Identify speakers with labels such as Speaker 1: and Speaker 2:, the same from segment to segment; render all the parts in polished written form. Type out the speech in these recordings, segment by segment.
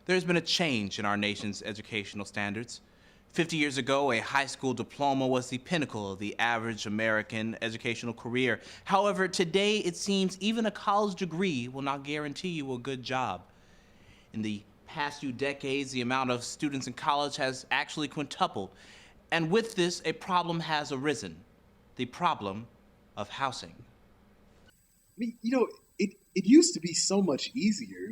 Speaker 1: There's been a change in our nation's educational standards. 50 years ago, a high school diploma was the pinnacle of the average American educational career. However, today it seems even a college degree will not guarantee you a good job. In the past few decades, the amount of students in college has actually quintupled. And with this, a problem has arisen, the problem of housing.
Speaker 2: I mean, it used to be so much easier.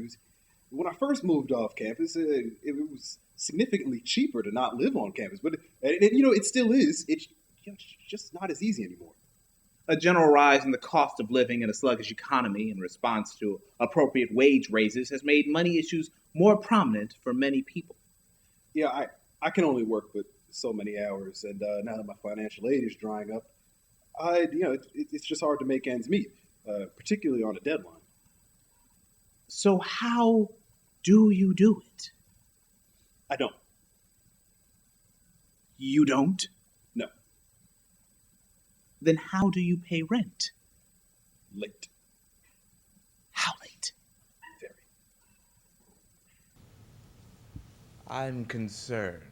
Speaker 2: When I first moved off campus, it was significantly cheaper to not live on campus. But, it still is. It's just not as easy anymore.
Speaker 1: A general rise in the cost of living in a sluggish economy in response to appropriate wage raises has made money issues more prominent for many people.
Speaker 2: Yeah, I can only work with so many hours, and now that my financial aid is drying up, it's just hard to make ends meet, particularly on a deadline.
Speaker 1: So how do you do it?
Speaker 2: I don't.
Speaker 1: You don't?
Speaker 2: No.
Speaker 1: Then how do you pay rent?
Speaker 2: Late.
Speaker 1: How late?
Speaker 2: Very.
Speaker 1: I'm concerned.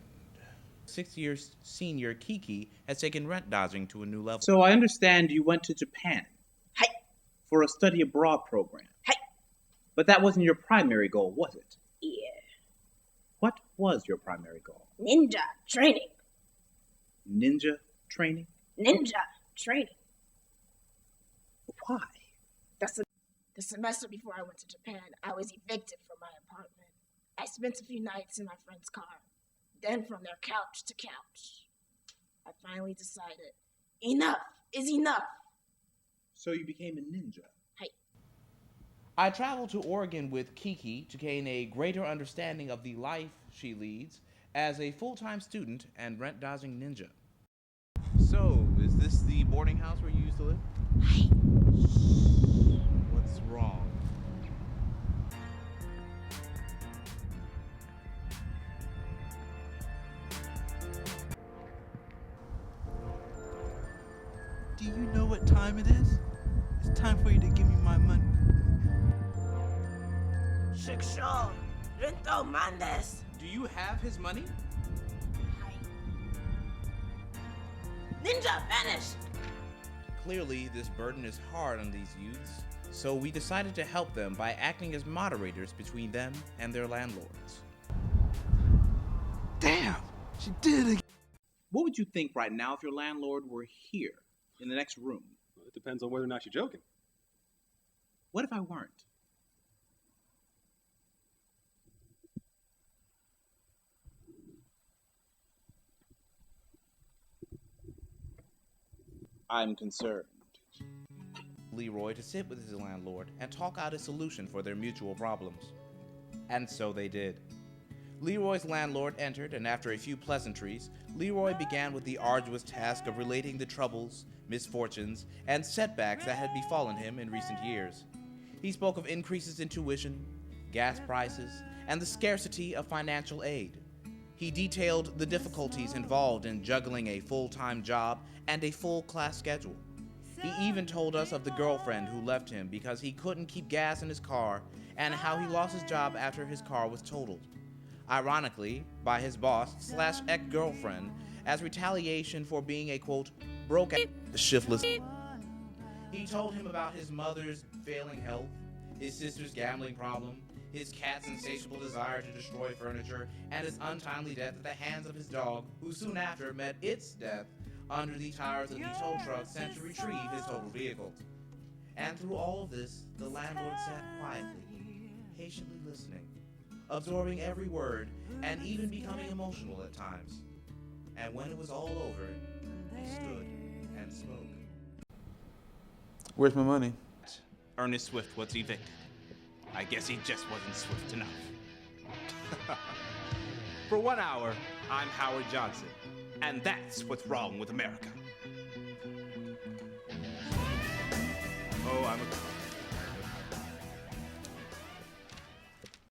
Speaker 1: 6-year senior Kiki has taken rent dodging to a new level. So I understand you went to Japan.
Speaker 3: Hey.
Speaker 1: For a study abroad program.
Speaker 3: Hey.
Speaker 1: But that wasn't your primary goal, was it?
Speaker 3: Yeah.
Speaker 1: What was your primary goal?
Speaker 3: Ninja training.
Speaker 1: Ninja training?
Speaker 3: Ninja training.
Speaker 1: Why?
Speaker 3: The semester before I went to Japan, I was evicted from my apartment. I spent a few nights in my friend's car. Then from their couch to couch. I finally decided, enough is enough.
Speaker 1: So you became a ninja?
Speaker 3: Hey.
Speaker 1: I traveled to Oregon with Kiki to gain a greater understanding of the life she leads as a full-time student and rent-dodging ninja. So, is this the boarding house where you used to live?
Speaker 3: Hey.
Speaker 1: What's wrong?
Speaker 4: Do you know what time it is? It's time for you to give me my money.
Speaker 3: Shiksho, Rento Mandes.
Speaker 1: Do you have his money?
Speaker 3: Ninja vanished.
Speaker 1: Clearly, this burden is hard on these youths, so we decided to help them by acting as moderators between them and their landlords.
Speaker 4: Damn, she did it again.
Speaker 1: What would you think right now if your landlord were here, in the next room?
Speaker 2: Well, it depends on whether or not you're joking.
Speaker 1: What if I weren't? I'm concerned. Leroy to sit with his landlord and talk out a solution for their mutual problems. And so they did. Leroy's landlord entered, and after a few pleasantries, Leroy began with the arduous task of relating the troubles, misfortunes, and setbacks that had befallen him in recent years. He spoke of increases in tuition, gas prices, and the scarcity of financial aid. He detailed the difficulties involved in juggling a full-time job and a full class schedule. He even told us of the girlfriend who left him because he couldn't keep gas in his car and how he lost his job after his car was totaled. Ironically, by his boss/ex-girlfriend as retaliation for being a, quote, broke shiftless. He told him about his mother's failing health, his sister's gambling problem, his cat's insatiable desire to destroy furniture, and his untimely death at the hands of his dog, who soon after met its death under the tires of the tow truck sent to retrieve his totaled vehicle. And through all of this, the landlord sat quietly, patiently listening, absorbing every word, and even becoming emotional at times. And when it was all over, he stood and spoke.
Speaker 4: Where's my money?
Speaker 1: Ernest Swift was evicted. I guess he just wasn't swift enough. For 1 hour, I'm Howard Johnson, and that's what's wrong with America. Oh, I'm a